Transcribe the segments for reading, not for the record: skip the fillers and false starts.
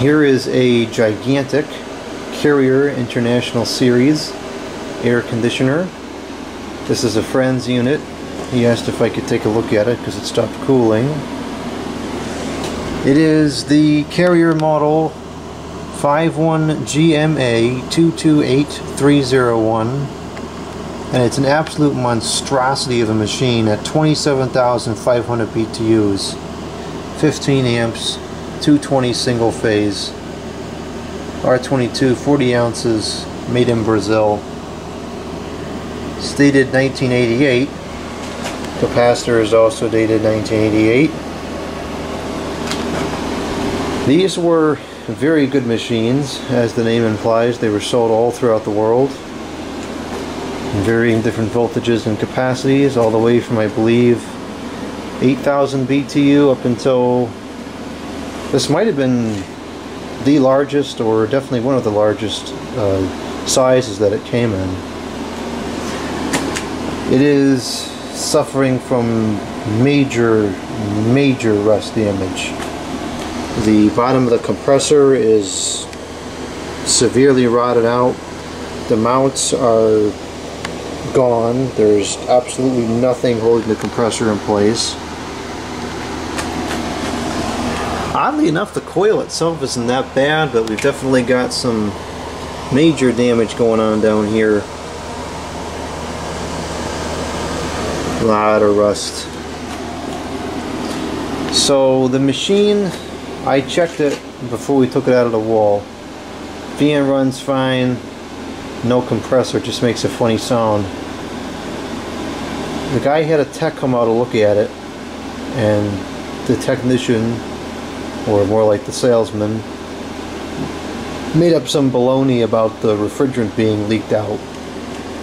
Here is a gigantic Carrier International Series air conditioner. This is a friend's unit. He asked if I could take a look at it because it stopped cooling. It is the Carrier model 51GMA228301, and it's an absolute monstrosity of a machine at 27,500 BTUs, 15 amps, 220 single phase, R22, 40 ounces, made in Brazil. It's dated 1988. Capacitor is also dated 1988. These were very good machines, as the name implies. They were sold all throughout the world in varying different voltages and capacities, all the way from, I believe, 8,000 BTU up until, this might have been the largest, or definitely one of the largest sizes that it came in. It is suffering from major rust damage. The bottom of the compressor is severely rotted out. The mounts are gone. There's absolutely nothing holding the compressor in place. Oddly enough, the coil itself isn't that bad, but we've definitely got some major damage going on down here. A lot of rust. So the machine, I checked it before we took it out of the wall. Fan runs fine, no compressor, just makes a funny sound. The guy had a tech come out to look at it, and the technician, or more like the salesman, made up some baloney about the refrigerant being leaked out.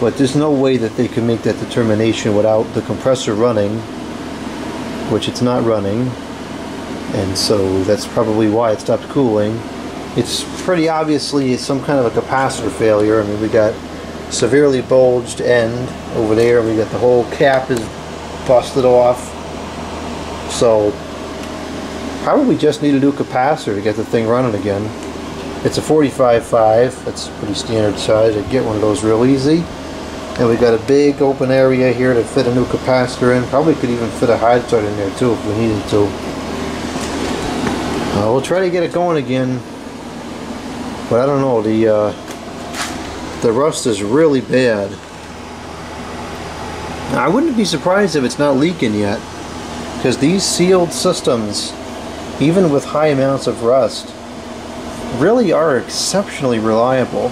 But there's no way that they can make that determination without the compressor running, which it's not running. And so that's probably why it stopped cooling. It's pretty obviously some kind of a capacitor failure. I mean, we got severely bulged end over there. We got the whole cap is busted off. So probably just need a new capacitor to get the thing running again. It's a 45.5. That's a pretty standard size. I get one of those real easy. And we got a big open area here to fit a new capacitor in. Probably could even fit a hydrogen in there too if we needed to. We'll try to get it going again, but I don't know, the rust is really bad. Now, I wouldn't be surprised if it's not leaking yet, because these sealed systems, even with high amounts of rust, really are exceptionally reliable.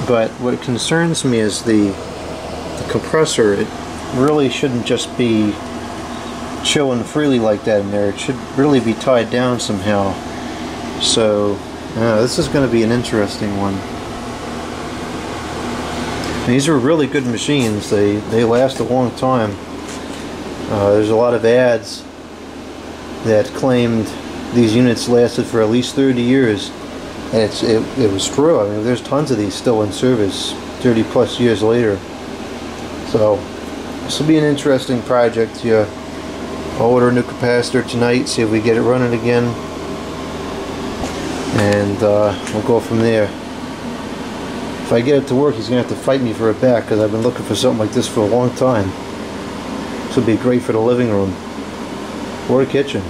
But what concerns me is the compressor. It really shouldn't just be chilling freely like that in there. It should really be tied down somehow. So this is going to be an interesting one. These are really good machines. They last a long time. There's a lot of ads that claimed these units lasted for at least 30 years, and it was true. I mean, there's tons of these still in service 30 plus years later. So this will be an interesting project. Yeah. I'll order a new capacitor tonight, see if we get it running again, and we'll go from there. If I get it to work, he's going to have to fight me for it back, because I've been looking for something like this for a long time. This would be great for the living room or the kitchen.